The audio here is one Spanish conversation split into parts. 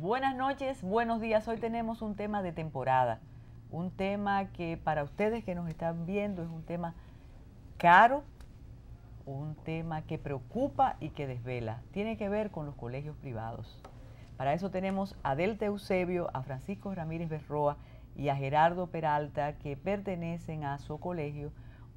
Buenas noches, buenos días. Hoy tenemos un tema de temporada, un tema que para ustedes que nos están viendo es un tema caro, un tema que preocupa y que desvela. Tiene que ver con los colegios privados. Para eso tenemos a Delta Eusebio, a Francisco Ramírez Berroa y a Gerardo Peralta, que pertenecen a Socolegio,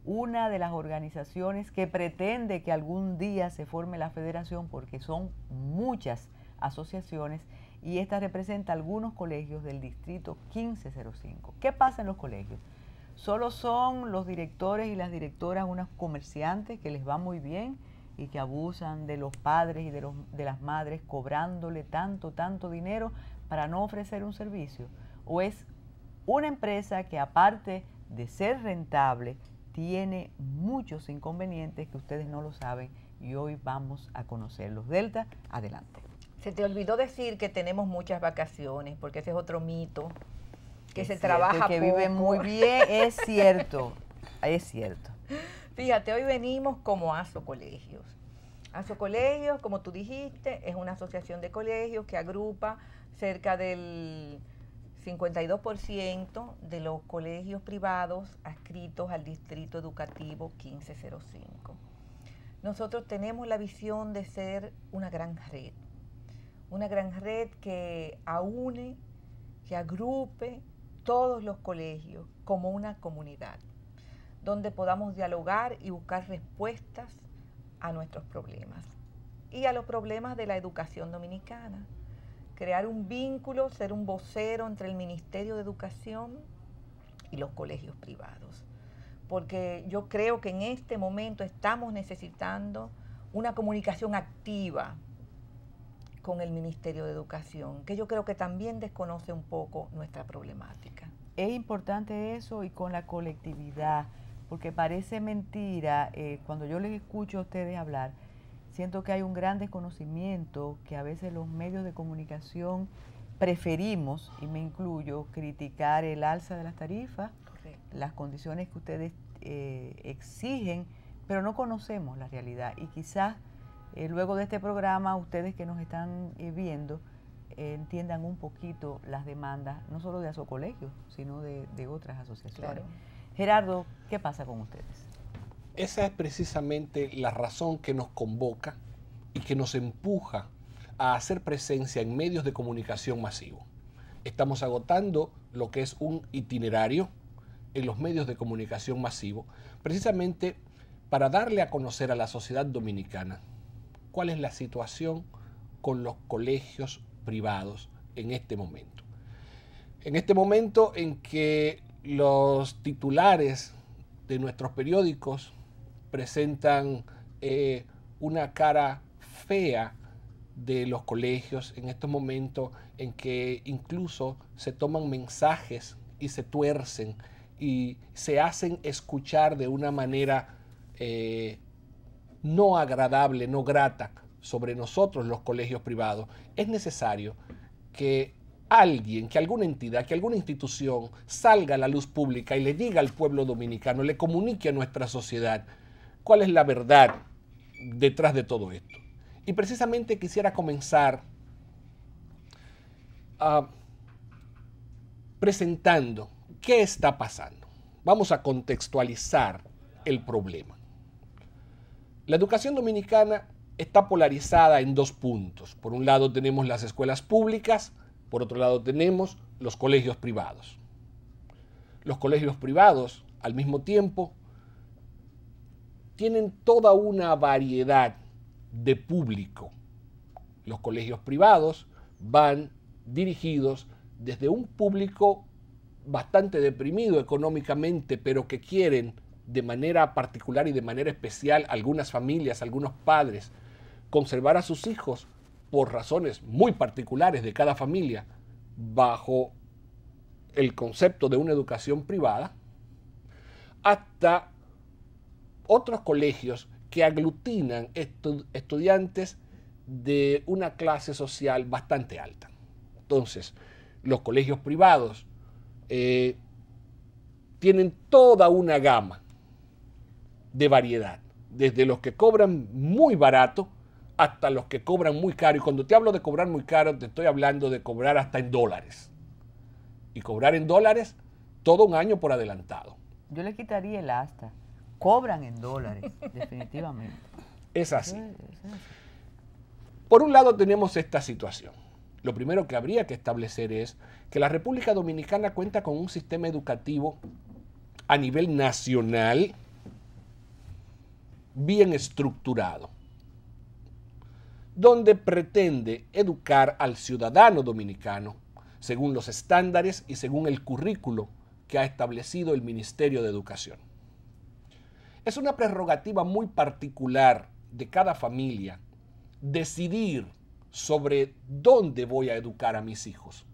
una de las organizaciones que pretende que algún día se forme la federación, porque son muchas asociaciones y esta representa algunos colegios del distrito 1505. ¿Qué pasa en los colegios? Solo son los directores y las directoras unos comerciantes que les va muy bien y que abusan de los padres y de las madres cobrándole tanto dinero para no ofrecer un servicio. ¿O es una empresa que aparte de ser rentable tiene muchos inconvenientes que ustedes no lo saben y hoy vamos a conocerlos? Delta, adelante. Se te olvidó decir que tenemos muchas vacaciones, porque ese es otro mito, que se cierto, trabaja que poco. viven muy bien, es cierto, es cierto. Fíjate, hoy venimos como Asocolegios. Asocolegios, como tú dijiste, es una asociación de colegios que agrupa cerca del 52% de los colegios privados adscritos al Distrito Educativo 1505. Nosotros tenemos la visión de ser una gran red que aúne, que agrupe todos los colegios como una comunidad, donde podamos dialogar y buscar respuestas a nuestros problemas y a los problemas de la educación dominicana. Crear un vínculo, ser un vocero entre el Ministerio de Educación y los colegios privados. Porque yo creo que en este momento estamos necesitando una comunicación activa con el Ministerio de Educación, que yo creo que también desconoce un poco nuestra problemática. Es importante eso y con la colectividad, porque parece mentira, cuando yo les escucho a ustedes hablar, siento que hay un gran desconocimiento, que a veces los medios de comunicación preferimos, y me incluyo, criticar el alza de las tarifas, correcto, las condiciones que ustedes exigen, pero no conocemos la realidad y quizás luego de este programa, ustedes que nos están viendo, entiendan un poquito las demandas, no solo de Asocolegio, sino de otras asociaciones. Claro. Gerardo, ¿qué pasa con ustedes? Esa es precisamente la razón que nos convoca y que nos empuja a hacer presencia en medios de comunicación masivos. Estamos agotando lo que es un itinerario en los medios de comunicación masivos, precisamente para darle a conocer a la sociedad dominicana cuál es la situación con los colegios privados en este momento. En este momento en que los titulares de nuestros periódicos presentan una cara fea de los colegios, en estos momentos en que incluso se toman mensajes y se tuercen y se hacen escuchar de una manera no agradable, no grata sobre nosotros los colegios privados, es necesario que alguien, que alguna entidad, que alguna institución salga a la luz pública y le diga al pueblo dominicano, le comunique a nuestra sociedad cuál es la verdad detrás de todo esto. Y precisamente quisiera comenzar presentando qué está pasando. Vamos a contextualizar el problema. La educación dominicana está polarizada en dos puntos. Por un lado tenemos las escuelas públicas, por otro lado tenemos los colegios privados. Los colegios privados, al mismo tiempo, tienen toda una variedad de público. Los colegios privados van dirigidos desde un público bastante deprimido económicamente, pero que quieren de manera particular y de manera especial algunas familias, algunos padres, conservar a sus hijos por razones muy particulares de cada familia bajo el concepto de una educación privada, hasta otros colegios que aglutinan estudiantes de una clase social bastante alta. Entonces, los colegios privados tienen toda una gama de variedad, desde los que cobran muy barato hasta los que cobran muy caro. Y cuando te hablo de cobrar muy caro, te estoy hablando de cobrar hasta en dólares. Y cobrar en dólares todo un año por adelantado. Yo le quitaría el hasta. Cobran en dólares, definitivamente. Es así. Eso es así. Por un lado tenemos esta situación. Lo primero que habría que establecer es que la República Dominicana cuenta con un sistema educativo a nivel nacional bien estructurado, donde pretende educar al ciudadano dominicano según los estándares y según el currículo que ha establecido el Ministerio de Educación. Es una prerrogativa muy particular de cada familia decidir sobre dónde voy a educar a mis hijos.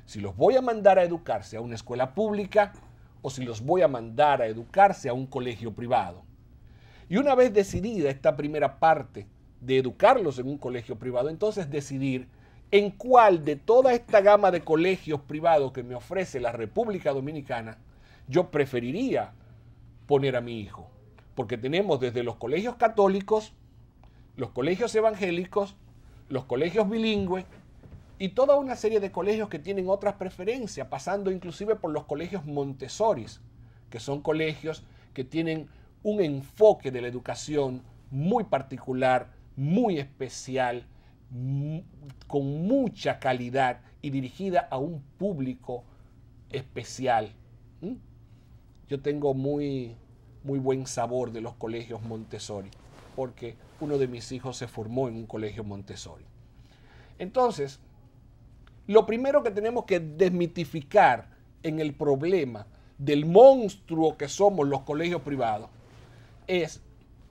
Si los voy a mandar a educarse a una escuela pública o si los voy a mandar a educarse a un colegio privado. Y una vez decidida esta primera parte de educarlos en un colegio privado, entonces decidir en cuál de toda esta gama de colegios privados que me ofrece la República Dominicana yo preferiría poner a mi hijo. Porque tenemos desde los colegios católicos, los colegios evangélicos, los colegios bilingües y toda una serie de colegios que tienen otras preferencias, pasando inclusive por los colegios Montessoris, que son colegios que tienen un enfoque de la educación muy particular, muy especial, con mucha calidad y dirigida a un público especial. Yo tengo muy buen sabor de los colegios Montessori, porque uno de mis hijos se formó en un colegio Montessori. Entonces, lo primero que tenemos que desmitificar en el problema del monstruo que somos los colegios privados es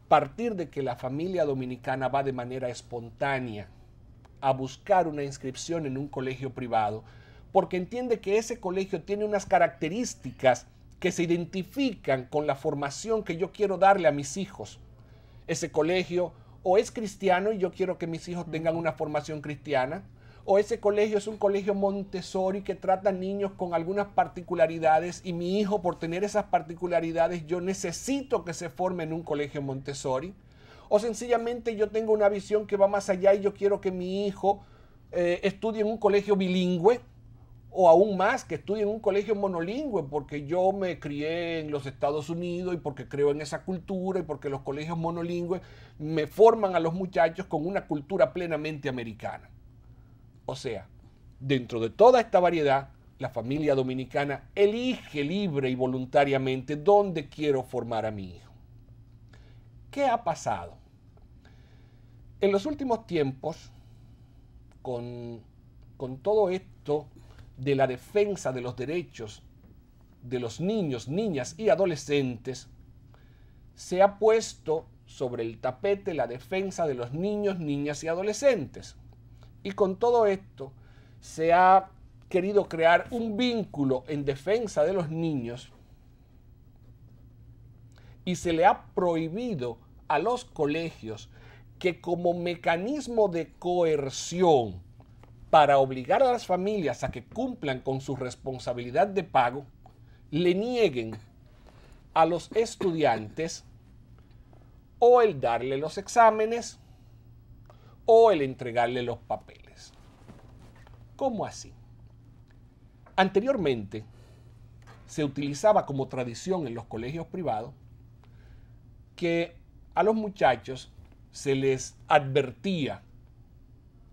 partir de que la familia dominicana va de manera espontánea a buscar una inscripción en un colegio privado, porque entiende que ese colegio tiene unas características que se identifican con la formación que yo quiero darle a mis hijos. Ese colegio o es cristiano y yo quiero que mis hijos tengan una formación cristiana, o ese colegio es un colegio Montessori que trata niños con algunas particularidades y mi hijo, por tener esas particularidades, yo necesito que se forme en un colegio Montessori, o sencillamente yo tengo una visión que va más allá y yo quiero que mi hijo estudie en un colegio bilingüe, o aún más, que estudie en un colegio monolingüe, porque yo me crié en los Estados Unidos y porque creo en esa cultura y porque los colegios monolingües me forman a los muchachos con una cultura plenamente americana. O sea, dentro de toda esta variedad, la familia dominicana elige libre y voluntariamente dónde quiero formar a mi hijo. ¿Qué ha pasado? En los últimos tiempos, con todo esto de la defensa de los derechos de los niños, niñas y adolescentes, se ha puesto sobre el tapete la defensa de los niños, niñas y adolescentes. Y con todo esto se ha querido crear un vínculo en defensa de los niños y se le ha prohibido a los colegios que como mecanismo de coerción para obligar a las familias a que cumplan con su responsabilidad de pago, le nieguen a los estudiantes o el darle los exámenes o el entregarle los papeles. ¿Cómo así? Anteriormente se utilizaba como tradición en los colegios privados que a los muchachos se les advertía,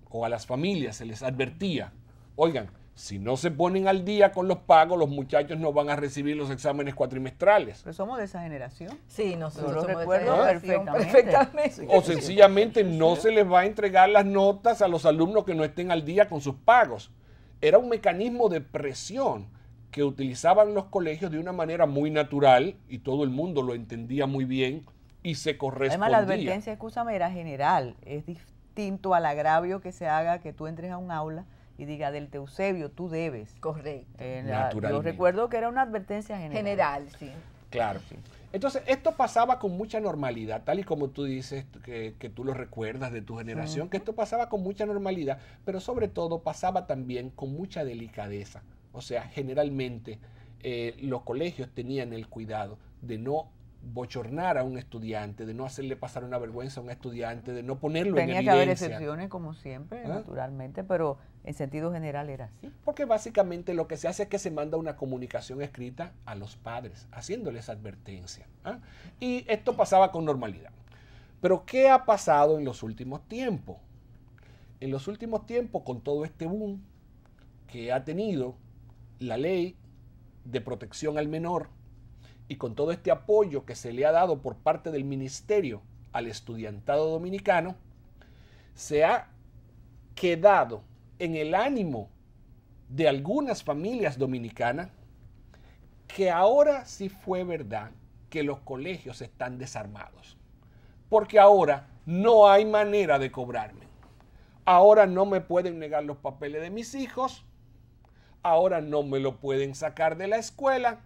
o a las familias se les advertía, oigan, si no se ponen al día con los pagos, los muchachos no van a recibir los exámenes cuatrimestrales. Pero somos de esa generación. Sí, nosotros Yo lo somos recuerdo de esa generación perfectamente. O sencillamente no se les va a entregar las notas a los alumnos que no estén al día con sus pagos. Era un mecanismo de presión que utilizaban los colegios de una manera muy natural y todo el mundo lo entendía muy bien y se correspondía. Además, la advertencia, escúchame, era general. Es distinto al agravio que se haga que tú entres a un aula y diga, del Eusebio, tú debes. Correcto. Yo recuerdo que era una advertencia general. General, sí. Claro. Entonces, esto pasaba con mucha normalidad, tal y como tú dices, que tú lo recuerdas de tu generación, que esto pasaba con mucha normalidad, pero sobre todo pasaba también con mucha delicadeza. O sea, generalmente los colegios tenían el cuidado de no bochornar a un estudiante, de no hacerle pasar una vergüenza a un estudiante, de no ponerlo Tenía en que haber evidencia. excepciones, como siempre, ¿Ah? naturalmente, pero en sentido general era así. Porque básicamente lo que se hace es que se manda una comunicación escrita a los padres, haciéndoles advertencia. ¿Ah? Y esto pasaba con normalidad. Pero ¿qué ha pasado en los últimos tiempos? En los últimos tiempos, con todo este boom que ha tenido la ley de protección al menor y con todo este apoyo que se le ha dado por parte del ministerio al estudiantado dominicano, se ha quedado en el ánimo de algunas familias dominicanas que ahora sí fue verdad que los colegios están desarmados. Porque ahora no hay manera de cobrarme. Ahora no me pueden negar los papeles de mis hijos. Ahora no me lo pueden sacar de la escuela.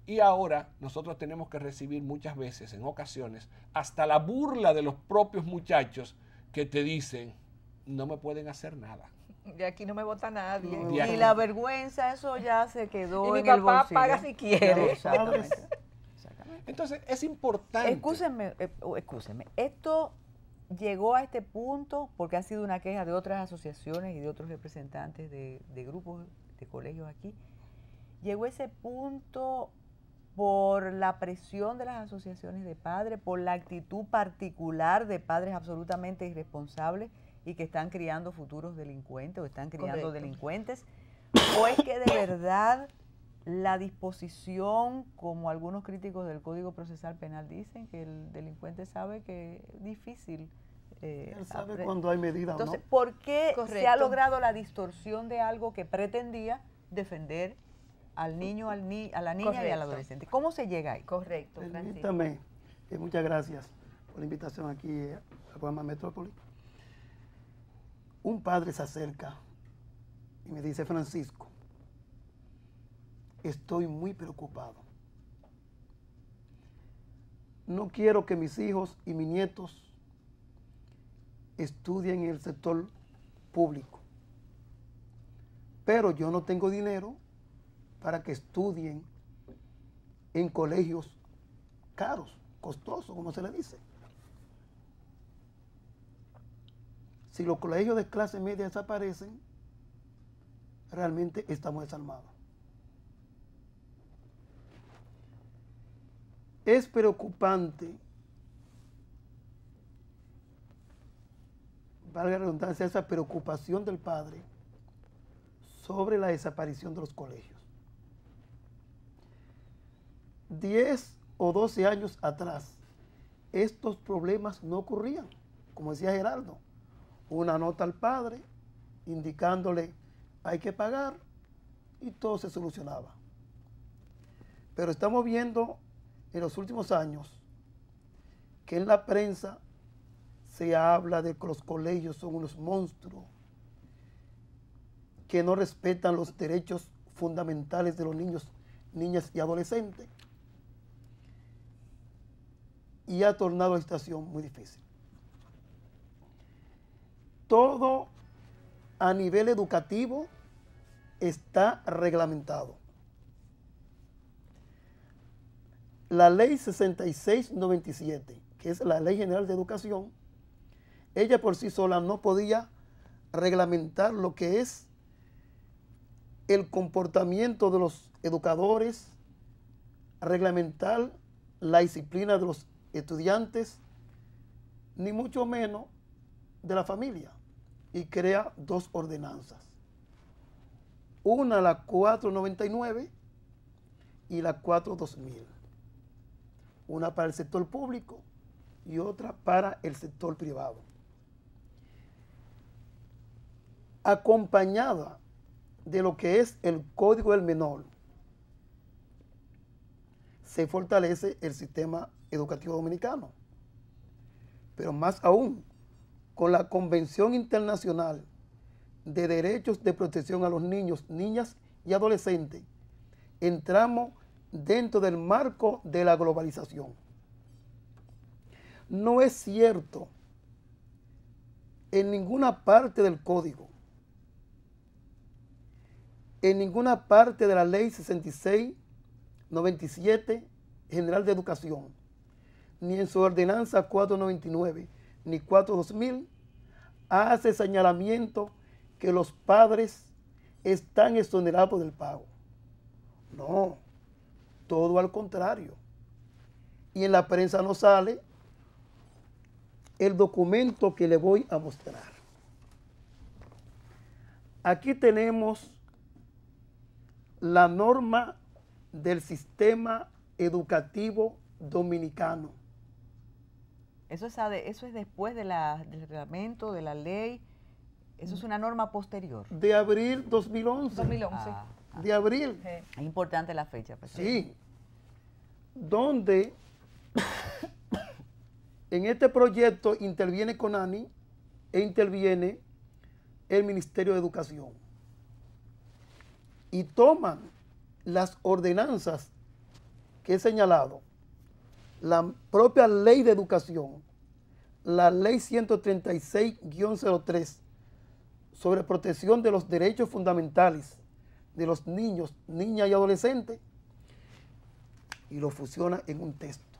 Y ahora nosotros tenemos que recibir muchas veces, en ocasiones, hasta la burla de los propios muchachos que te dicen, no me pueden hacer nada. De aquí no me vota nadie. De Y aquí. la vergüenza, eso ya se quedó Y mi en el papá bolsillo. paga si quiere. Exactamente. Exactamente. Entonces es importante. Excúsenme, esto llegó a este punto porque ha sido una queja de otras asociaciones y de otros representantes de grupos de colegios aquí. Llegó a ese punto por la presión de las asociaciones de padres, por la actitud particular de padres absolutamente irresponsables y que están criando futuros delincuentes o están criando Correcto. delincuentes, o es que de verdad la disposición, como algunos críticos del Código Procesal Penal dicen, que el delincuente sabe que es difícil. Él sabe cuando hay medida o no. Entonces, ¿por qué se ha Correcto. logrado la distorsión de algo que pretendía defender al niño, a la niña y al Correcto. adolescente? ¿Cómo se llega ahí? Correcto, Francisco. Permítame, muchas gracias por la invitación aquí a Guama Metrópoli. Un padre se acerca y me dice, Francisco, estoy muy preocupado. No quiero que mis hijos y mis nietos estudien en el sector público, pero yo no tengo dinero para que estudien en colegios caros, costosos, como se le dice. Si los colegios de clase media desaparecen, realmente estamos desarmados. Es preocupante, valga la redundancia, esa preocupación del padre sobre la desaparición de los colegios. 10 o 12 años atrás, estos problemas no ocurrían. Como decía Gerardo, una nota al padre indicándole hay que pagar y todo se solucionaba. Pero estamos viendo en los últimos años que en la prensa se habla de que los colegios son unos monstruos, que no respetan los derechos fundamentales de los niños, niñas y adolescentes, y ha tornado la situación muy difícil. Todo a nivel educativo está reglamentado. La ley 6697, que es la Ley General de Educación, ella por sí sola no podía reglamentar lo que es el comportamiento de los educadores, reglamentar la disciplina de los estudiantes, ni mucho menos de la familia, y crea dos ordenanzas. Una, la 499 y la 42000. Una para el sector público y otra para el sector privado. Acompañada de lo que es el Código del Menor, se fortalece el sistema educativo dominicano. Pero más aún, con la Convención Internacional de Derechos de Protección a los Niños, Niñas y Adolescentes, entramos dentro del marco de la globalización. No es cierto en ninguna parte del código, en ninguna parte de la ley 6697 General de Educación, ni en su ordenanza 499, ni 4-2000, hace señalamiento que los padres están exonerados del pago. No, todo al contrario. Y en la prensa no sale el documento que le voy a mostrar. Aquí tenemos la norma del sistema educativo dominicano. Eso es después del reglamento, de la ley. Eso es una norma posterior. De abril 2011. 2011. De abril. Sí. Es importante la fecha. Pues. Sí. Donde en este proyecto interviene CONANI e interviene el Ministerio de Educación. Y toman las ordenanzas que he señalado, la propia ley de educación, la ley 136-03 sobre protección de los derechos fundamentales de los niños, niñas y adolescentes, y lo fusiona en un texto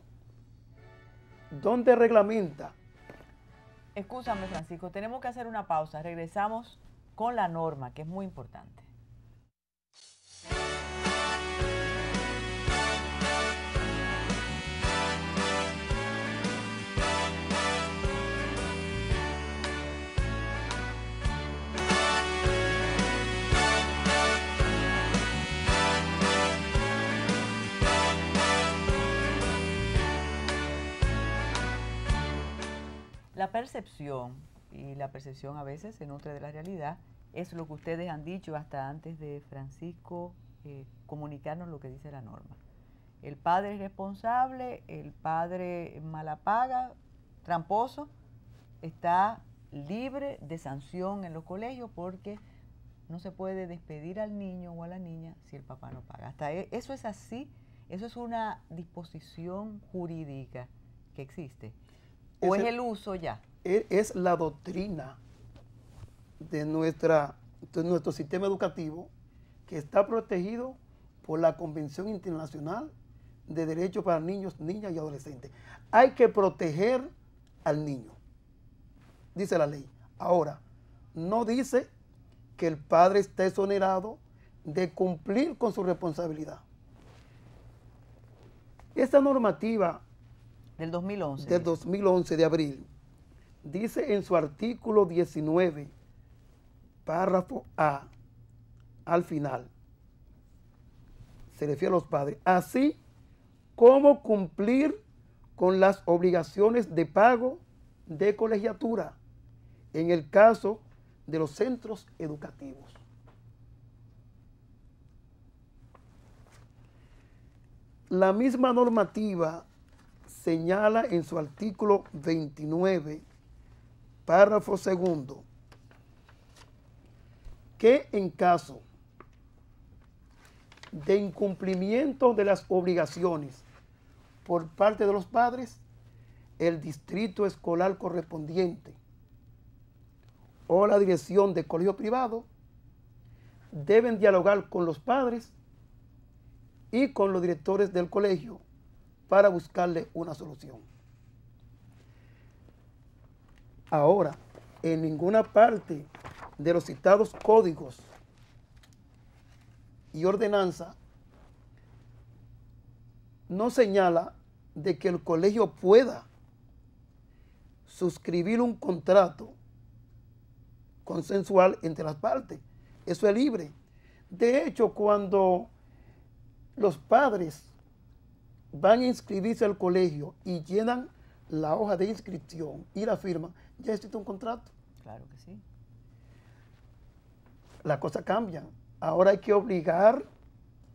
donde reglamenta. Escúchame, Francisco, tenemos que hacer una pausa. Regresamos con la norma, que es muy importante. La percepción, y la percepción a veces se nutre de la realidad, es lo que ustedes han dicho hasta antes de Francisco comunicarnos lo que dice la norma. El padre es responsable, el padre mala paga, tramposo, está libre de sanción en los colegios porque no se puede despedir al niño o a la niña si el papá no paga. Hasta eso es así, eso es una disposición jurídica que existe. ¿O es el uso ya? Es la doctrina de nuestro sistema educativo que está protegido por la Convención Internacional de Derechos para Niños, Niñas y Adolescentes. Hay que proteger al niño, dice la ley. Ahora, no dice que el padre está exonerado de cumplir con su responsabilidad. Esta normativa del 2011. Del 2011 de abril. Dice en su artículo 19, párrafo A, al final, se refiere a los padres, así como cumplir con las obligaciones de pago de colegiatura en el caso de los centros educativos. La misma normativa señala en su artículo 29, párrafo segundo, que en caso de incumplimiento de las obligaciones por parte de los padres, el distrito escolar correspondiente o la dirección de colegio privado deben dialogar con los padres y con los directores del colegio para buscarle una solución. Ahora, en ninguna parte de los citados códigos y ordenanza no señala de que el colegio pueda suscribir un contrato consensual entre las partes. Eso es libre. De hecho, cuando los padres van a inscribirse al colegio y llenan la hoja de inscripción y la firman, ya existe un contrato. Claro que sí. Las cosas cambian. Ahora hay que obligar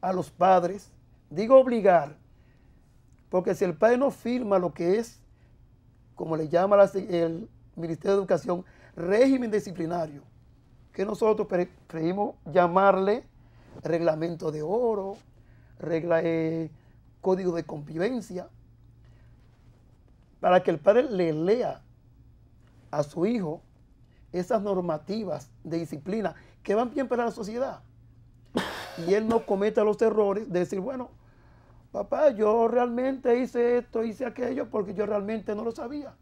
a los padres, digo obligar, porque si el padre no firma lo que es, como le llama el Ministerio de Educación, régimen disciplinario, que nosotros preferimos llamarle reglamento de oro, código de convivencia, para que el padre le lea a su hijo esas normativas de disciplina que van bien para la sociedad y él no cometa los errores de decir, bueno, papá, yo realmente hice esto, hice aquello, porque yo realmente no lo sabía.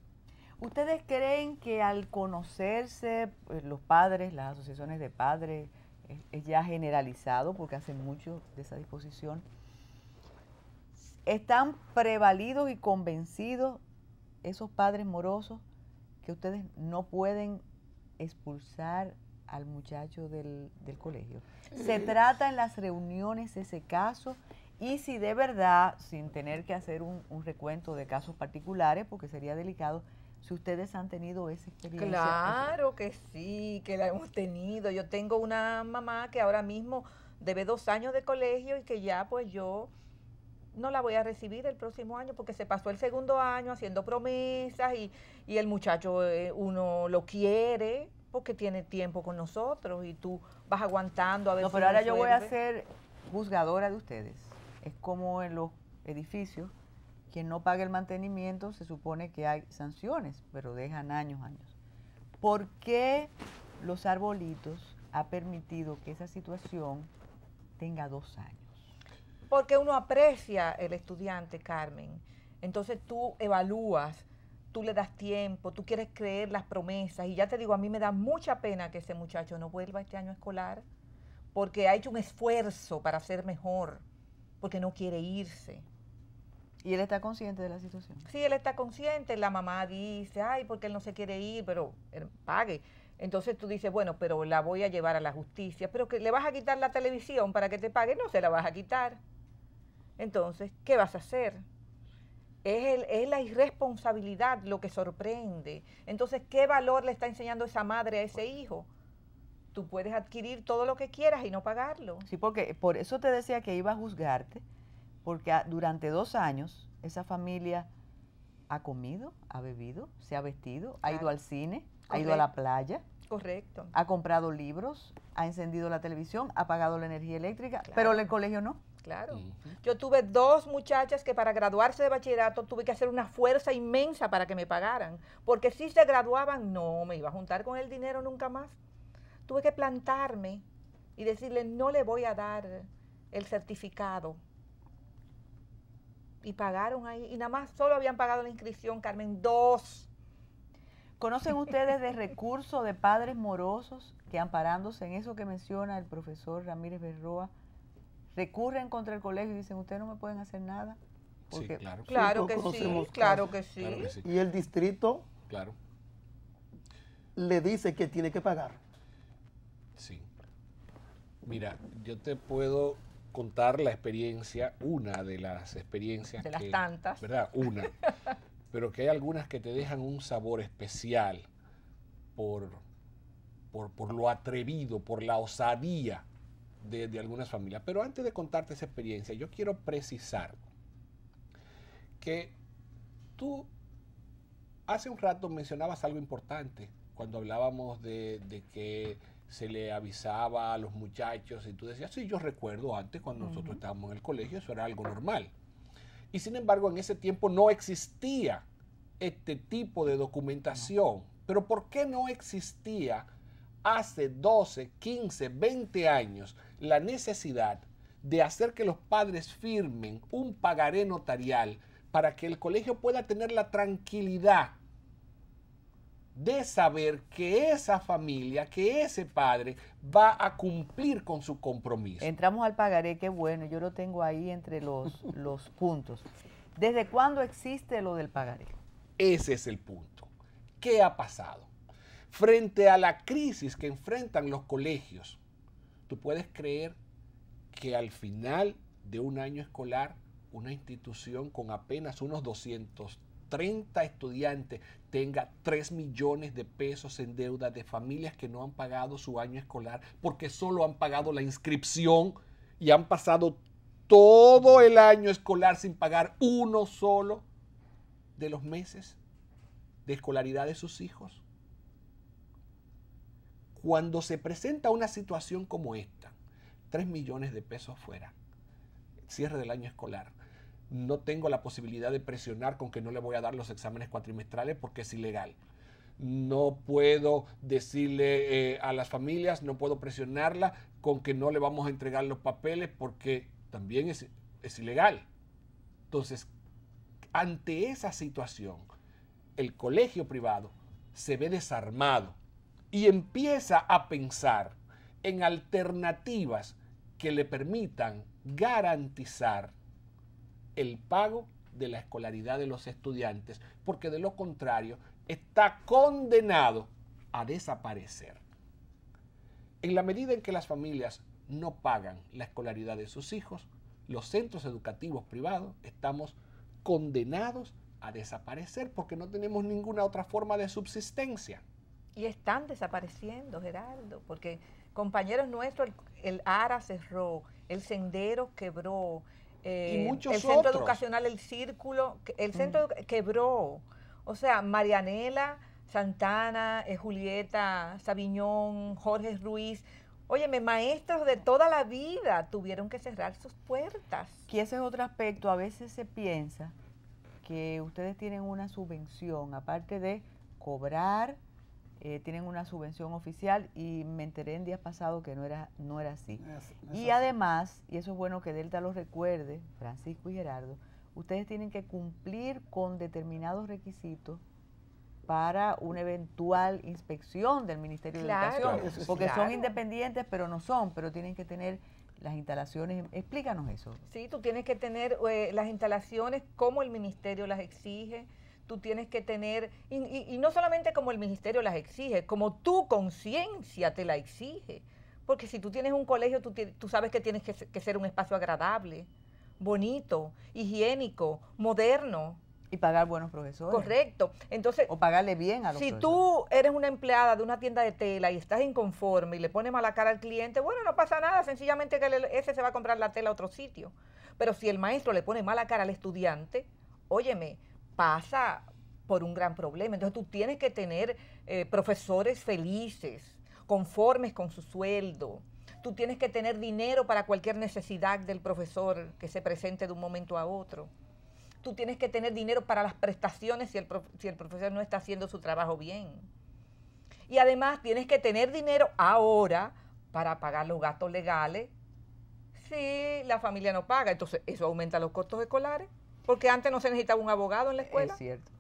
¿Ustedes creen que al conocerse los padres, las asociaciones de padres, es ya generalizado porque hacen mucho de esa disposición, están prevalidos y convencidos esos padres morosos que ustedes no pueden expulsar al muchacho del colegio? ¿Se trata en las reuniones ese caso? Y si de verdad, sin tener que hacer un recuento de casos particulares, porque sería delicado, si ustedes han tenido esa experiencia. Claro que sí, que la hemos tenido. Yo tengo una mamá que ahora mismo debe 2 años de colegio y que ya pues yo no la voy a recibir el próximo año porque se pasó el segundo año haciendo promesas y el muchacho uno lo quiere porque tiene tiempo con nosotros y tú vas aguantando a ver No, si pero ahora yo voy a resuelve. ser juzgadora de ustedes. Es como en los edificios, quien no paga el mantenimiento se supone que hay sanciones, pero dejan años. ¿Por qué los arbolitos ha permitido que esa situación tenga 2 años? Porque uno aprecia el estudiante, Carmen. Entonces tú evalúas, tú le das tiempo, tú quieres creer las promesas. Y ya te digo, a mí me da mucha pena que ese muchacho no vuelva este año escolar porque ha hecho un esfuerzo para ser mejor, porque no quiere irse. ¿Y él está consciente de la situación? Sí, él está consciente, la mamá dice, ay, porque él no se quiere ir, pero él pague. Entonces tú dices, bueno, pero la voy a llevar a la justicia, pero que le vas a quitar la televisión para que te pague, no se la vas a quitar. Entonces, ¿qué vas a hacer? Es la irresponsabilidad lo que sorprende. Entonces, ¿qué valor le está enseñando esa madre a ese hijo? Tú puedes adquirir todo lo que quieras y no pagarlo. Sí, porque por eso te decía que iba a juzgarte, porque durante 2 años esa familia ha comido, ha bebido, se ha vestido, ha ido al cine, ha ido a la playa, Correcto. ha comprado libros, ha encendido la televisión, ha pagado la energía eléctrica, Claro. pero el colegio no. Claro. Yo tuve 2 muchachas que para graduarse de bachillerato tuve que hacer una fuerza inmensa para que me pagaran, porque si se graduaban no me iba a juntar con el dinero nunca más. Tuve que plantarme y decirle no le voy a dar el certificado. Y pagaron ahí, y nada más solo habían pagado la inscripción, Carmen, 2. ¿Conocen ustedes de recursos de padres morosos que, amparándose en eso que menciona el profesor Ramírez Berroa, recurren contra el colegio y dicen, ustedes no me pueden hacer nada? Porque Sí, claro. Claro Sí, que sí, conocemos claro casos. que sí. Claro que sí. Y el distrito Claro, le dice que tiene que pagar. sí. Mira, yo te puedo contar la experiencia, una de las experiencias De las que, tantas. ¿verdad? Una. Pero que hay algunas que te dejan un sabor especial por lo atrevido, por la osadía de algunas familias. Pero antes de contarte esa experiencia, yo quiero precisar que tú hace un rato mencionabas algo importante cuando hablábamos de que se le avisaba a los muchachos y tú decías, sí, yo recuerdo antes cuando nosotros estábamos en el colegio, eso era algo normal. Y sin embargo, en ese tiempo no existía este tipo de documentación. Pero ¿por qué no existía hace 12, 15, 20 años la necesidad de hacer que los padres firmen un pagaré notarial para que el colegio pueda tener la tranquilidad de saber que esa familia, que ese padre va a cumplir con su compromiso? entramos al pagaré, qué bueno, yo lo tengo ahí entre los puntos. ¿Desde cuándo existe lo del pagaré? Ese es el punto. ¿Qué ha pasado? Frente a la crisis que enfrentan los colegios, tú puedes creer que al final de un año escolar, una institución con apenas unos 230 estudiantes tenga 3 millones de pesos en deuda de familias que no han pagado su año escolar porque solo han pagado la inscripción y han pasado todo el año escolar sin pagar uno solo de los meses de escolaridad de sus hijos? Cuando se presenta una situación como esta, 3 millones de pesos fuera, cierre del año escolar, no tengo la posibilidad de presionar con que no le voy a dar los exámenes cuatrimestrales porque es ilegal. No puedo decirle a las familias, no puedo presionarla con que no le vamos a entregar los papeles porque también es ilegal. Entonces, ante esa situación, el colegio privado se ve desarmado y empieza a pensar en alternativas que le permitan garantizar el pago de la escolaridad de los estudiantes, porque de lo contrario está condenado a desaparecer. En la medida en que las familias no pagan la escolaridad de sus hijos, los centros educativos privados estamos condenados a desaparecer porque no tenemos ninguna otra forma de subsistencia. Y están desapareciendo, Gerardo, porque compañeros nuestros, el ARA cerró, el Sendero quebró, y muchos el Centro otros. Educacional El Círculo, el centro quebró. O sea, Marianela Santana, Julieta Sabiñón, Jorge Ruiz, óyeme, maestros de toda la vida tuvieron que cerrar sus puertas. Y ese es otro aspecto. A veces se piensa que ustedes tienen una subvención, aparte de cobrar, tienen una subvención oficial, y me enteré en días pasados que no era así. Y además, y eso es bueno que Delta lo recuerde, Francisco y Gerardo, ustedes tienen que cumplir con determinados requisitos para una eventual inspección del Ministerio de Educación, porque son independientes, pero no son, pero tienen que tener las instalaciones. Explícanos eso. Sí, tú tienes que tener las instalaciones como el ministerio las exige. Tú tienes que tener, y no solamente como el ministerio las exige, como tu conciencia te la exige. Porque si tú tienes un colegio, tú sabes que tienes que ser un espacio agradable, bonito, higiénico, moderno. Y pagar buenos profesores. Correcto. Entonces, o pagarle bien a los si profesores. tú eres una empleada de una tienda de tela y estás inconforme y le pones mala cara al cliente, bueno, no pasa nada, sencillamente que ese se va a comprar la tela a otro sitio. Pero si el maestro le pone mala cara al estudiante, óyeme, pasa por un gran problema. Entonces tú tienes que tener profesores felices, conformes con su sueldo. Tú tienes que tener dinero para cualquier necesidad del profesor que se presente de un momento a otro. Tú tienes que tener dinero para las prestaciones si el profesor no está haciendo su trabajo bien. Y además tienes que tener dinero ahora para pagar los gastos legales si la familia no paga. Entonces eso aumenta los costos escolares, porque antes no se necesitaba un abogado en la escuela. Es cierto.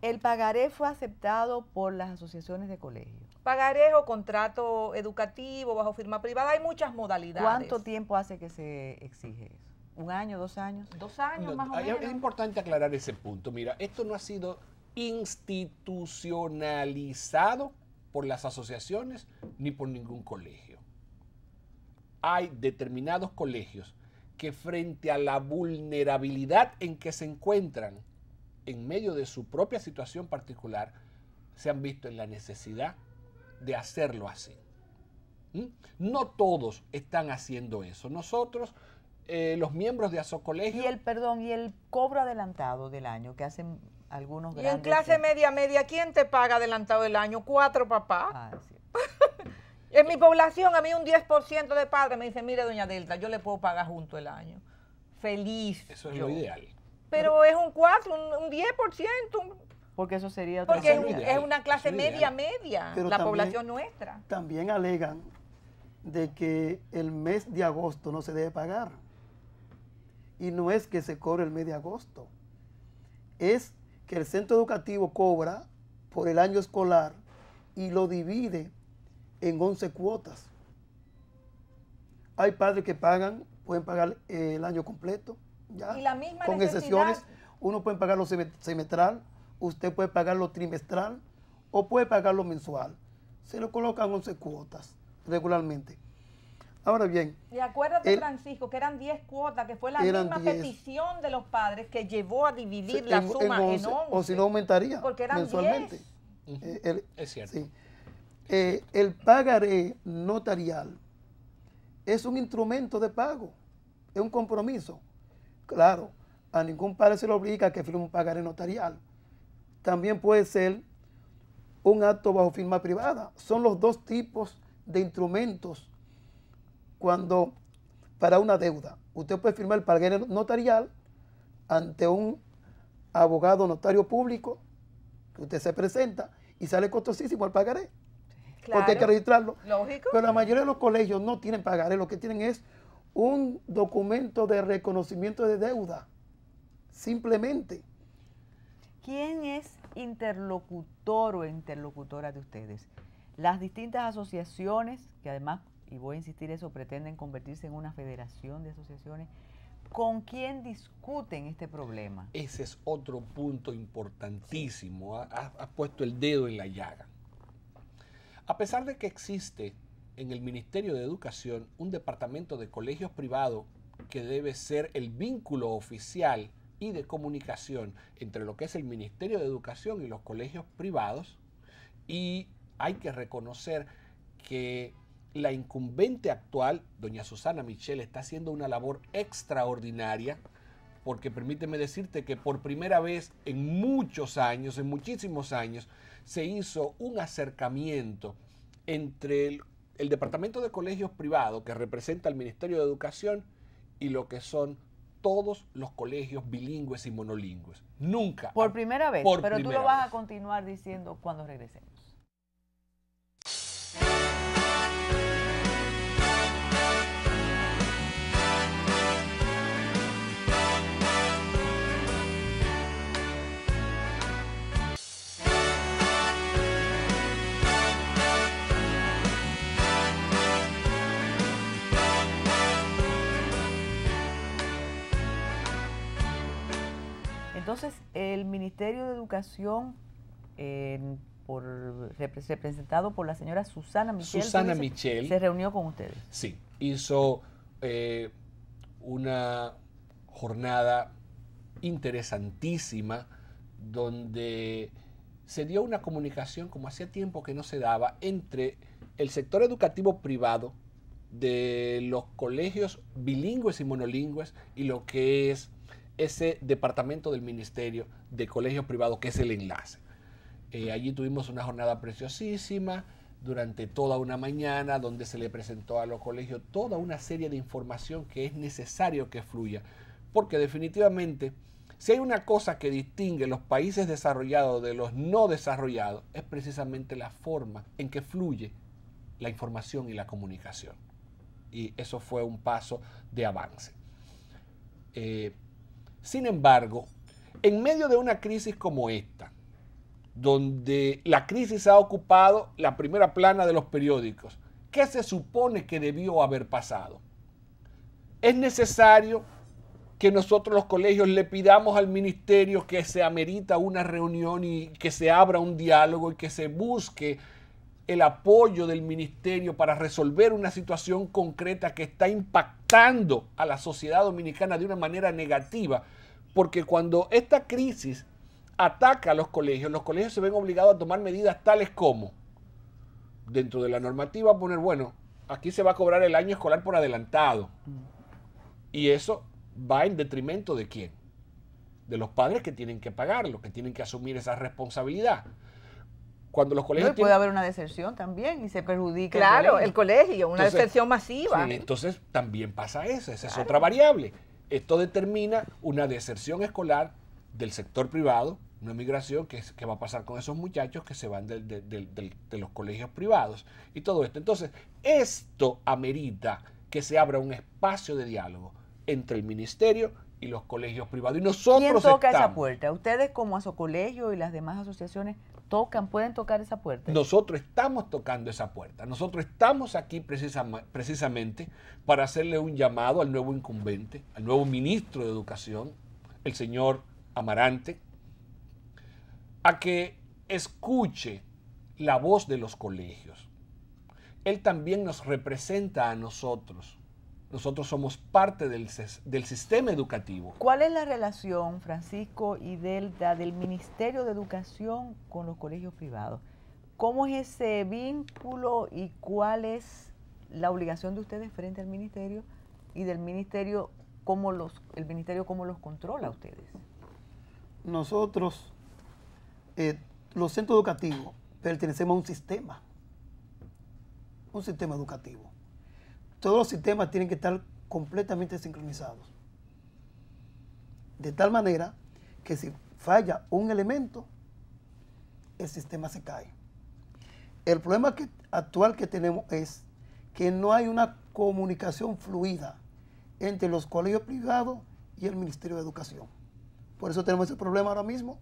El pagaré fue aceptado por las asociaciones de colegios. Pagaré o contrato educativo bajo firma privada, hay muchas modalidades. ¿Cuánto tiempo hace que se exige eso? ¿1 año, 2 años? 2 años más o Es menos. importante aclarar ese punto. Mira, esto no ha sido institucionalizado por las asociaciones ni por ningún colegio. Hay determinados colegios que frente a la vulnerabilidad en que se encuentran en medio de su propia situación particular, se han visto en la necesidad de hacerlo así. No todos están haciendo eso. Nosotros, los miembros de Asocolegio... Y el cobro adelantado del año que hacen algunos grandes... Y en clase media, ¿quién te paga adelantado del año? 4 papás. Ah, sí. En mi población, a mí un 10% de padres me dice, mire, doña Delta, yo le puedo pagar junto el año. Feliz. Eso es lo ideal. Pero es un 4, un 10%. Porque eso sería otra Porque cosa. es una clase Eso es ideal. media, Pero la también- población nuestra. También alegan de que el mes de agosto no se debe pagar. Y no es que se cobre el mes de agosto. Es que el centro educativo cobra por el año escolar y lo divide en 11 cuotas. Hay padres que pueden pagar el año completo, ya, Y la misma con necesidad- excepciones. Uno puede pagarlo semestral, usted puede pagarlo trimestral o puede pagarlo mensual. Se lo colocan 11 cuotas regularmente. Ahora bien, Y acuérdate, El- Francisco, que eran 10 cuotas, que fue la Eran misma 10. petición de los padres que llevó a dividir la suma en 11. o si no aumentaría Porque eran mensualmente. 10. Es cierto. Sí. El pagaré notarial es un instrumento de pago, es un compromiso. Claro, a ningún padre se le obliga a que firme un pagaré notarial. También puede ser un acto bajo firma privada. Son los dos tipos de instrumentos para una deuda. Usted puede firmar el pagaré notarial ante un abogado notario público, que usted se presenta y sale costosísimo el pagaré, porque hay que registrarlo. Lógico. Pero la mayoría de los colegios no tienen pagaré, lo que tienen es un documento de reconocimiento de deuda. simplemente. ¿Quién es interlocutor o interlocutora de ustedes? Las distintas asociaciones, que además, y voy a insistir eso, pretenden convertirse en una federación de asociaciones, ¿con quién discuten este problema? Ese es otro punto importantísimo. Has puesto el dedo en la llaga. A pesar de que existe en el Ministerio de Educación un departamento de colegios privados que debe ser el vínculo oficial y de comunicación entre lo que es el Ministerio de Educación y los colegios privados, y hay que reconocer que la incumbente actual, doña Susana Michel, está haciendo una labor extraordinaria, porque permíteme decirte que por primera vez en muchos años, en muchísimos años, se hizo un acercamiento entre el Departamento de Colegios Privados, que representa al Ministerio de Educación, y lo que son todos los colegios bilingües y monolingües. Nunca. Por primera vez, pero tú lo vas a continuar diciendo cuando regresemos. Entonces, el Ministerio de Educación, representado por la señora Susana Michel, se reunió con ustedes. Sí, hizo una jornada interesantísima donde se dio una comunicación como hacía tiempo que no se daba entre el sector educativo privado de los colegios bilingües y monolingües y lo que es ese departamento del Ministerio de Colegios Privados, que es el enlace. Allí tuvimos una jornada preciosísima durante toda una mañana, donde se le presentó a los colegios toda una serie de información que es necesario que fluya, porque definitivamente, si hay una cosa que distingue los países desarrollados de los no desarrollados, es precisamente la forma en que fluye la información y la comunicación. Y eso fue un paso de avance. Sin embargo, en medio de una crisis como esta, donde la crisis ha ocupado la primera plana de los periódicos, ¿qué se supone que debió haber pasado? Es necesario que nosotros los colegios le pidamos al ministerio que se amerita una reunión y que se abra un diálogo y que se busque el apoyo del ministerio para resolver una situación concreta que está impactando a la sociedad dominicana de una manera negativa, porque cuando esta crisis ataca a los colegios se ven obligados a tomar medidas tales como, dentro de la normativa, poner, bueno, aquí se va a cobrar el año escolar por adelantado. Y eso va en detrimento ¿de quién? De los padres, que tienen que pagarlo, que tienen que asumir esa responsabilidad. Cuando los colegios puede haber una deserción también y se perjudica el colegio, una deserción masiva. Sí, entonces también pasa eso, esa es otra variable. Esto determina una deserción escolar del sector privado, una migración que va a pasar con esos muchachos que se van de los colegios privados y todo esto. Entonces, esto amerita que se abra un espacio de diálogo entre el ministerio y los colegios privados. Y nosotros ¿quién toca esa puerta? ¿Ustedes como Asocolegio y las demás asociaciones pueden tocar esa puerta? Nosotros estamos tocando esa puerta. Nosotros estamos aquí precisamente para hacerle un llamado al nuevo incumbente, al nuevo ministro de Educación, el señor Amarante, a que escuche la voz de los colegios. Él también nos representa a nosotros. Nosotros somos parte del sistema educativo. ¿Cuál es la relación, Francisco y Delda, del Ministerio de Educación con los colegios privados? ¿Cómo es ese vínculo y cuál es la obligación de ustedes frente al ministerio y del ministerio, el ministerio cómo los controla a ustedes? Nosotros, los centros educativos, pertenecemos a un sistema educativo. Todos los sistemas tienen que estar completamente sincronizados. De tal manera que si falla un elemento, el sistema se cae. El problema actual que tenemos es que no hay una comunicación fluida entre los colegios privados y el Ministerio de Educación. Por eso tenemos ese problema ahora mismo.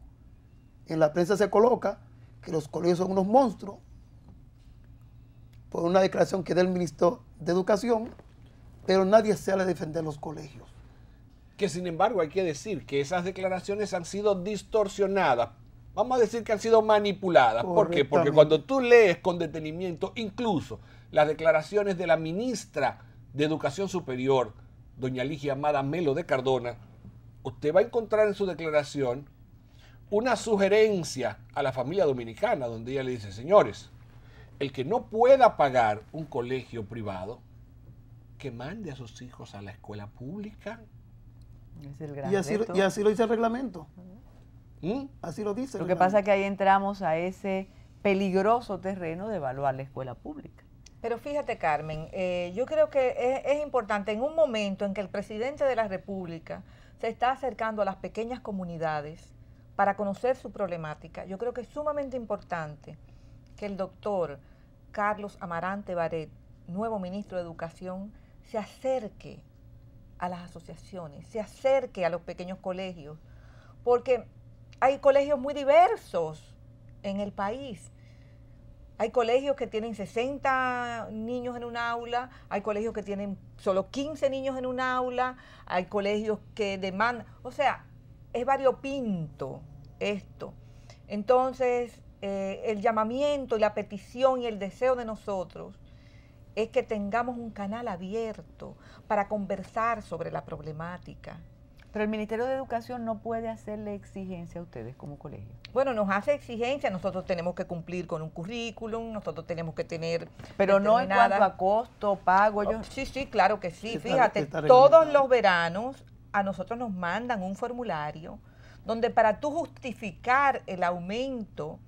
En la prensa se coloca que los colegios son unos monstruos por una declaración que da el ministro de Educación, pero nadie sale a defender los colegios. Que sin embargo hay que decir que esas declaraciones han sido distorsionadas. Vamos a decir que han sido manipuladas. ¿Por qué? Porque cuando tú lees con detenimiento incluso las declaraciones de la ministra de Educación Superior, doña Ligia Amada Melo de Cardona, usted va a encontrar en su declaración una sugerencia a la familia dominicana, donde ella le dice, señores, el que no pueda pagar un colegio privado, que mande a sus hijos a la escuela pública. Es el gran Y así lo dice el reglamento. ¿Mm? Así lo dice. Lo que pasa es que ahí entramos a ese peligroso terreno de evaluar la escuela pública. Pero fíjate, Carmen, yo creo que es importante en un momento en que el presidente de la República se está acercando a las pequeñas comunidades para conocer su problemática. Yo creo que es sumamente importante que el doctor Carlos Amarante Barret, nuevo ministro de Educación, se acerque a las asociaciones, se acerque a los pequeños colegios, porque hay colegios muy diversos en el país. Hay colegios que tienen 60 niños en un aula, hay colegios que tienen solo 15 niños en un aula, hay colegios que demandan, o sea, es variopinto esto. Entonces, el llamamiento y la petición y el deseo de nosotros es que tengamos un canal abierto para conversar sobre la problemática. Pero el Ministerio de Educación no puede hacerle exigencia a ustedes como colegio. Bueno, nos hace exigencia, nosotros tenemos que cumplir con un currículum, nosotros tenemos que tener... Pero no en cuanto a costo, pago. Sí, sí, claro que sí. Fíjate, está todos los veranos a nosotros nos mandan un formulario donde para tú justificar el aumento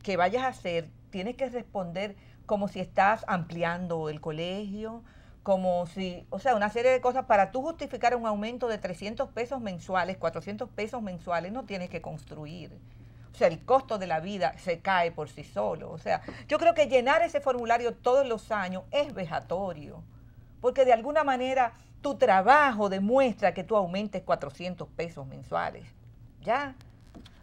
que vayas a hacer, tienes que responder como si estás ampliando el colegio, como si, o sea, una serie de cosas. Para tú justificar un aumento de 300 pesos mensuales, 400 pesos mensuales, no tienes que construir. O sea, el costo de la vida se cae por sí solo. O sea, yo creo que llenar ese formulario todos los años es vejatorio, porque de alguna manera tu trabajo demuestra que tú aumentes 400 pesos mensuales, ¿ya?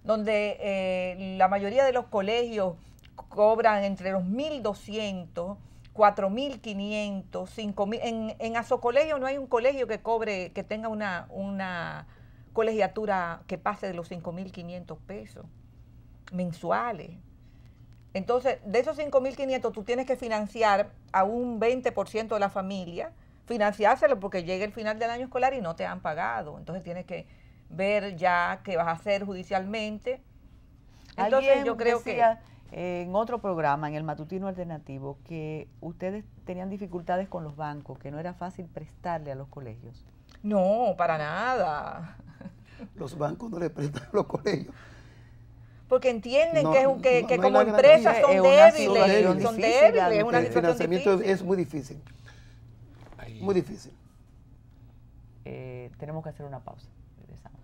Donde la mayoría de los colegios cobran entre los 1.200, 4.500, 5.000. En Asocolegio no hay un colegio que cobre, que tenga una colegiatura que pase de los 5.500 pesos mensuales. Entonces, de esos 5.500 tú tienes que financiar a un 20% de la familia, financiárselo porque llega el final del año escolar y no te han pagado. Entonces tienes que ver ya qué vas a hacer judicialmente. Entonces yo creo que en otro programa, en el Matutino Alternativo, que ustedes tenían dificultades con los bancos, que no era fácil prestarle a los colegios. No, para nada. Los bancos no le prestan a los colegios. Porque entienden No, que no como hay empresas garantía. son Es una débiles, situación son difícil, débiles, es una El situación financiamiento difícil. es muy difícil. Ahí. Muy difícil. Tenemos que hacer una pausa. Regresamos.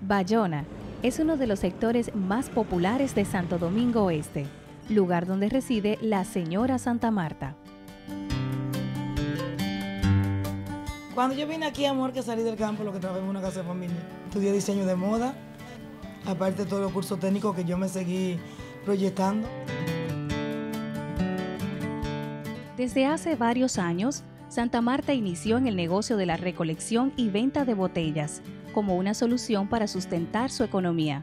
Bayona es uno de los sectores más populares de Santo Domingo Oeste, lugar donde reside la señora Santa Marta. Cuando yo vine aquí, amor, que salí del campo, lo que trabajé en una casa de familia, estudié diseño de moda, aparte de todos los cursos técnicos que yo me seguí proyectando. Desde hace varios años, Santa Marta inició en el negocio de la recolección y venta de botellas, como una solución para sustentar su economía.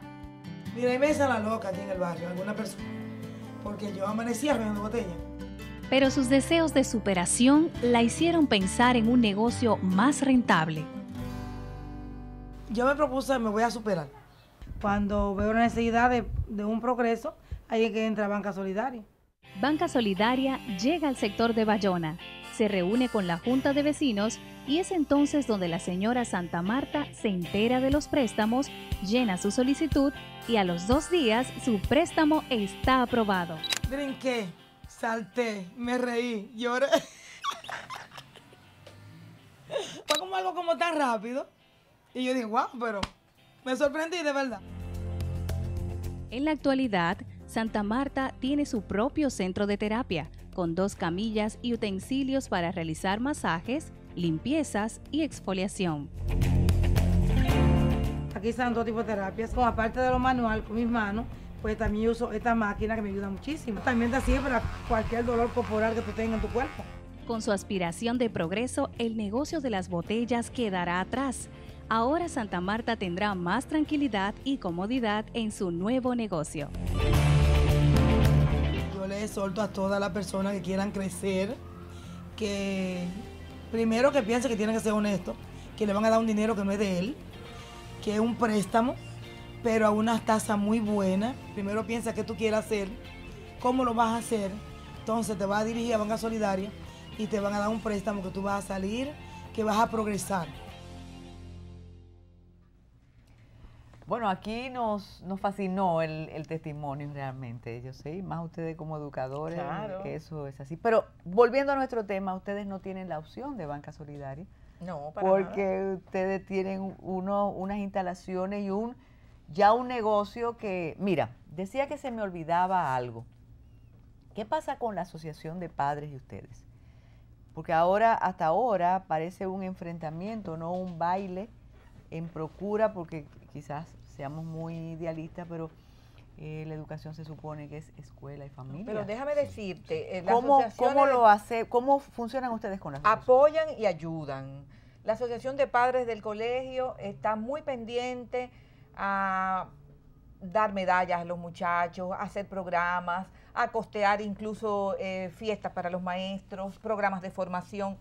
Mira, y me hice la loca aquí en el barrio, alguna persona, porque yo amanecía vendiendo botellas. Pero sus deseos de superación la hicieron pensar en un negocio más rentable. Yo me propuse, me voy a superar. Cuando veo la necesidad de un progreso, ahí es que entra Banca Solidaria. Banca Solidaria llega al sector de Bayona, se reúne con la Junta de Vecinos y es entonces donde la señora Santa Marta se entera de los préstamos, llena su solicitud y a los 2 días su préstamo está aprobado. Brinqué, salté, me reí, lloré. Fue como algo como tan rápido. Y yo dije, wow, pero me sorprendí de verdad. En la actualidad, Santa Marta tiene su propio centro de terapia, con 2 camillas y utensilios para realizar masajes, limpiezas y exfoliación. Aquí están 2 tipos de terapias, como aparte de lo manual con mis manos, pues también uso esta máquina que me ayuda muchísimo. También te sirve para cualquier dolor corporal que tú tengas en tu cuerpo. Con su aspiración de progreso, el negocio de las botellas quedará atrás. Ahora Santa Marta tendrá más tranquilidad y comodidad en su nuevo negocio. Yo le exhorto a todas las personas que quieran crecer, que primero que piensen que tienen que ser honestos, que le van a dar un dinero que no es de él, que es un préstamo, pero a una tasa muy buena. Primero piensa qué tú quieres hacer, cómo lo vas a hacer, entonces te vas a dirigir a Banca Solidaria y te van a dar un préstamo que tú vas a salir, que vas a progresar. Bueno, aquí nos fascinó el testimonio realmente, yo sé, y más ustedes como educadores, Claro. eso es así. Pero volviendo a nuestro tema, ustedes no tienen la opción de Banca Solidaria, No, para porque nada. ustedes tienen unas instalaciones y ya un negocio que, mira, decía que se me olvidaba algo. ¿Qué pasa con la asociación de padres y ustedes? Porque hasta ahora parece un enfrentamiento, no un baile en procura, porque quizás seamos muy idealistas, pero la educación se supone que es escuela y familia. Pero déjame decirte, las ¿Cómo asociaciones cómo funcionan ustedes con las asociaciones? apoyan y ayudan. La Asociación de Padres del Colegio está muy pendiente a dar medallas a los muchachos, a hacer programas, a costear incluso fiestas para los maestros, programas de formación.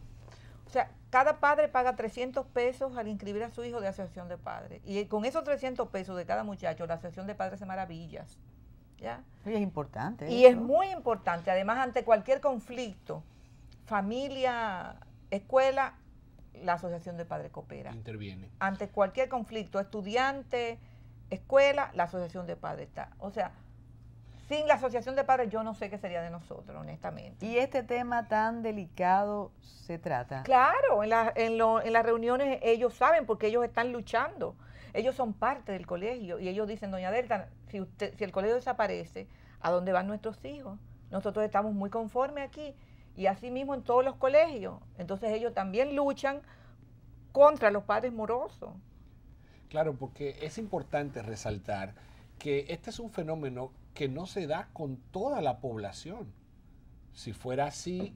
O sea, cada padre paga 300 pesos al inscribir a su hijo de asociación de padres. Y con esos 300 pesos de cada muchacho, la asociación de padres hace maravillas. ¿Ya? Oye, es importante. Y es eso. muy importante, además, ante cualquier conflicto, familia, escuela, la asociación de padres coopera. Interviene. Ante cualquier conflicto, estudiante, escuela, la asociación de padres está. O sea, sin la asociación de padres yo no sé qué sería de nosotros, honestamente. Y este tema tan delicado se trata. Claro, en las reuniones ellos saben porque ellos están luchando. Ellos son parte del colegio y ellos dicen, doña Delta, si el colegio desaparece, ¿a dónde van nuestros hijos? Nosotros estamos muy conformes aquí y así mismo en todos los colegios. Entonces ellos también luchan contra los padres morosos. Claro, porque es importante resaltar que este es un fenómeno que no se da con toda la población. Si fuera así,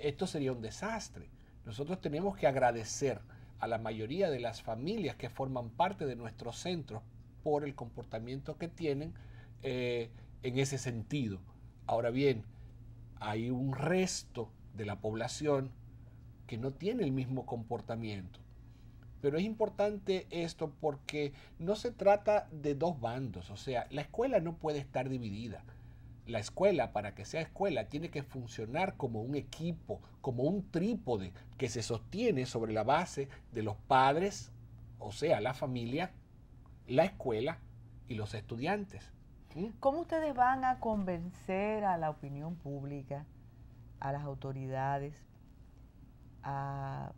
esto sería un desastre. Nosotros tenemos que agradecer a la mayoría de las familias que forman parte de nuestros centros por el comportamiento que tienen en ese sentido. Ahora bien, hay un resto de la población que no tiene el mismo comportamiento. Pero es importante esto porque no se trata de 2 bandos, o sea, la escuela no puede estar dividida. La escuela, para que sea escuela, tiene que funcionar como un equipo, como un trípode que se sostiene sobre la base de los padres, o sea, la familia, la escuela y los estudiantes. ¿Cómo ustedes van a convencer a la opinión pública, a las autoridades, a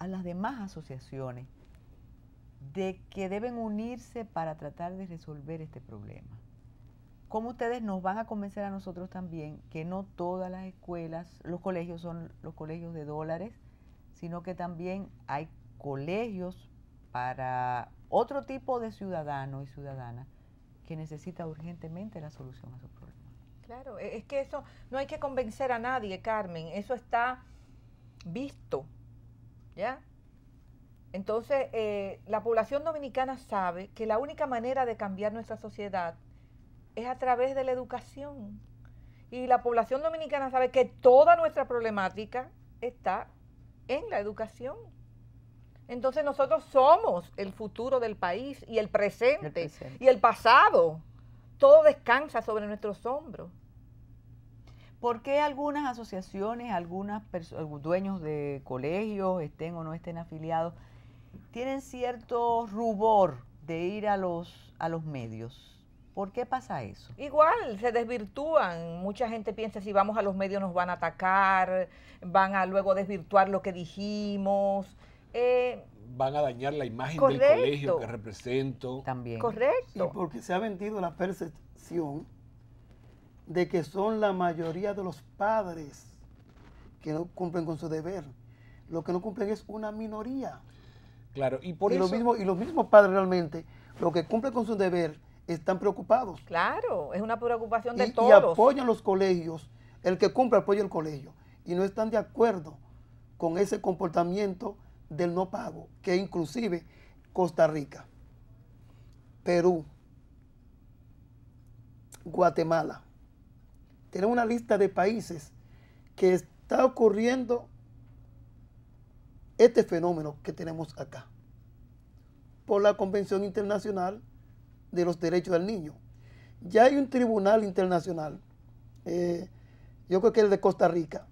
las demás asociaciones de que deben unirse para tratar de resolver este problema? ¿Cómo ustedes nos van a convencer a nosotros también que no todas las escuelas, los colegios son los colegios de dólares, sino que también hay colegios para otro tipo de ciudadano y ciudadana que necesita urgentemente la solución a sus problemas? Claro, es que eso no hay que convencer a nadie, Carmen, eso está visto, ¿ya? Entonces, la población dominicana sabe que la única manera de cambiar nuestra sociedad es a través de la educación. Y la población dominicana sabe que toda nuestra problemática está en la educación. Entonces nosotros somos el futuro del país y el presente. Y el pasado. Todo descansa sobre nuestros hombros. ¿Por qué algunas asociaciones, algunos dueños de colegios, estén o no estén afiliados, tienen cierto rubor de ir a los medios? ¿Por qué pasa eso? Igual, se desvirtúan. Mucha gente piensa si vamos a los medios nos van a atacar, van a luego desvirtuar lo que dijimos. Van a dañar la imagen Correcto. del colegio que represento. También. Correcto. Y porque se ha vendido la percepción de que son la mayoría de los padres que no cumplen con su deber. Lo que no cumplen es una minoría. Claro, y por y eso... los mismos padres realmente, lo que cumplen con su deber, están preocupados. Claro, es una preocupación de Y todos. apoyan los colegios, el que cumple apoya el colegio. Y no están de acuerdo con ese comportamiento del no pago, que inclusive Costa Rica, Perú, Guatemala, tenemos una lista de países que está ocurriendo este fenómeno que tenemos acá, por la Convención Internacional de los Derechos del Niño. Ya hay un tribunal internacional, yo creo que es el de Costa Rica,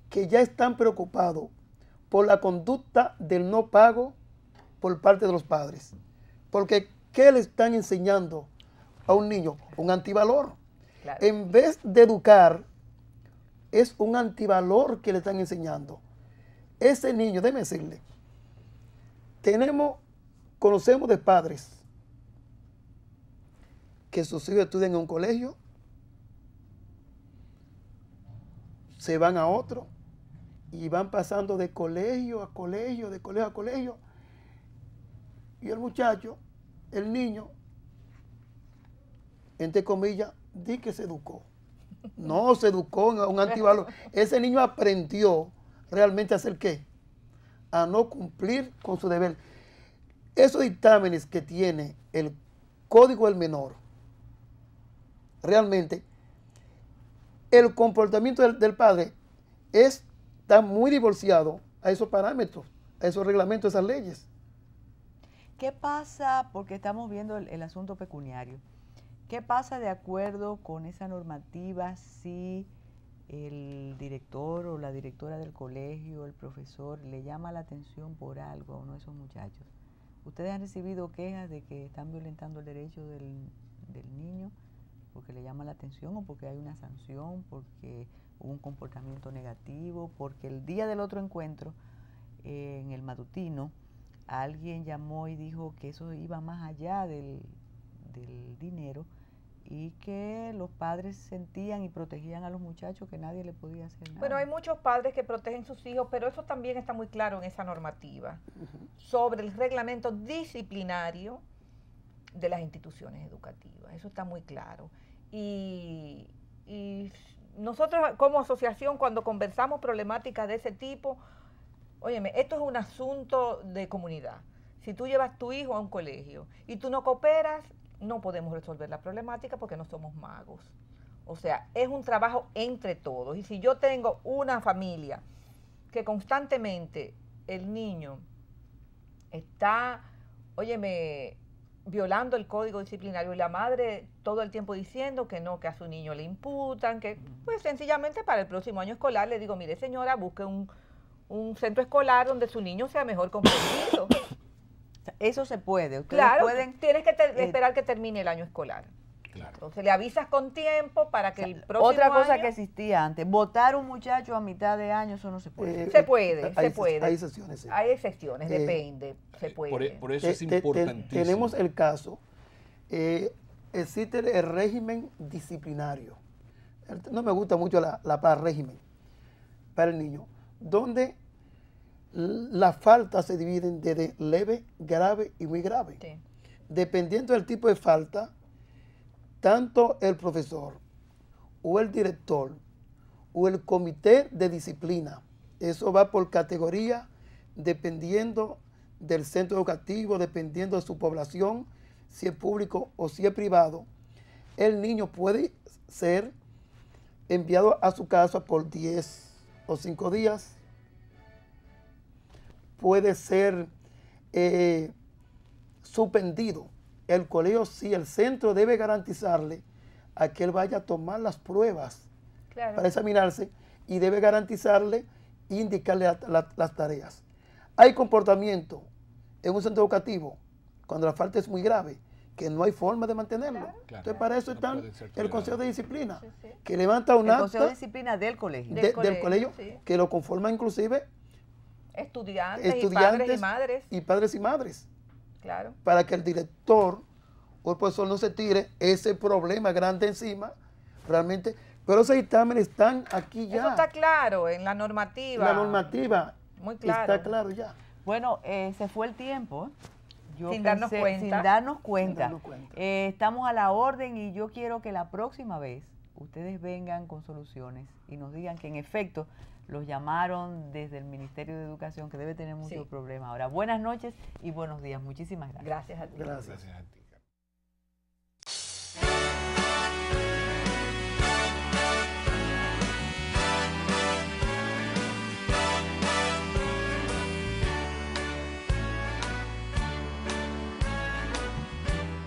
que ya están preocupados por la conducta del no pago por parte de los padres. Porque, ¿qué le están enseñando a un niño? Un antivalor. Claro. En vez de educar, es un antivalor que le están enseñando. Ese niño, déjeme decirle, conocemos de padres que sus hijos estudian en un colegio, se van a otro y van pasando de colegio a colegio, de colegio a colegio, y el muchacho, el niño, entre comillas, di que se educó. No se educó en un antivalor. Ese niño aprendió realmente a hacer qué, a no cumplir con su deber. Esos dictámenes que tiene el Código del Menor, realmente el comportamiento del padre está muy divorciado a esos parámetros, a esos reglamentos, a esas leyes. ¿Qué pasa? Porque estamos viendo el asunto pecuniario. ¿Qué pasa de acuerdo con esa normativa si el director o la directora del colegio, el profesor, le llama la atención por algo a uno de esos muchachos? ¿Ustedes han recibido quejas de que están violentando el derecho del niño porque le llama la atención o porque hay una sanción, porque hubo un comportamiento negativo, porque el día del otro encuentro, en el matutino, alguien llamó y dijo que eso iba más allá del dinero y que los padres sentían y protegían a los muchachos, que nadie le podía hacer nada? Bueno, hay muchos padres que protegen sus hijos, pero eso también está muy claro en esa normativa sobre el reglamento disciplinario de las instituciones educativas. Eso está muy claro. Y nosotros como asociación, cuando conversamos problemáticas de ese tipo, óyeme, esto es un asunto de comunidad. Si tú llevas tu hijo a un colegio y tú no cooperas, no podemos resolver la problemática porque no somos magos. O sea, es un trabajo entre todos. Y si yo tengo una familia que constantemente el niño está, óyeme, violando el código disciplinario y la madre todo el tiempo diciendo que no, que a su niño le imputan, que pues sencillamente para el próximo año escolar le digo, mire señora, busque un centro escolar donde su niño sea mejor comprendido. Eso se puede. Ustedes Claro, pueden, tienes que esperar que termine el año escolar. Claro. Entonces le avisas con tiempo para que el próximo otra cosa año... que existía antes, votar un muchacho a mitad de año, eso no se puede. Se puede, Hay se puede. Hay excepciones, sí. Hay excepciones, depende, se puede. Por eso es importantísimo. Tenemos el caso, existe el régimen disciplinario. No me gusta mucho la palabra régimen para el niño, donde las faltas se dividen desde leve, grave y muy grave. Sí. Dependiendo del tipo de falta, tanto el profesor o el director o el comité de disciplina, eso va por categoría, dependiendo del centro educativo, dependiendo de su población, si es público o si es privado, el niño puede ser enviado a su casa por 10 o 5 días, puede ser suspendido. El colegio, sí, el centro debe garantizarle a que él vaya a tomar las pruebas Claro. para examinarse y debe garantizarle e indicarle las tareas. Hay comportamiento en un centro educativo cuando la falta es muy grave, que no hay forma de mantenerlo. Claro. Entonces, para eso No está pueden ser el Consejo de tolerados. Disciplina, Sí, sí. que levanta un El Consejo de acta Disciplina del colegio. del colegio, sí. que lo conforman inclusive Estudiantes, estudiantes y madres. y padres y madres, Claro. para que el director o el profesor no se tire ese problema grande encima, realmente. Pero esos dictámenes están aquí ya. Eso está claro en la normativa. La normativa Muy claro. está claro ya. Bueno, se fue el tiempo. Sin darnos cuenta. Sin darnos cuenta. Sin darnos cuenta. Estamos a la orden y yo quiero que la próxima vez ustedes vengan con soluciones y nos digan que en efecto los llamaron desde el Ministerio de Educación, que debe tener muchos Sí. problemas. Ahora, buenas noches y buenos días. Muchísimas gracias. Gracias a ti. Gracias. Gracias a ti.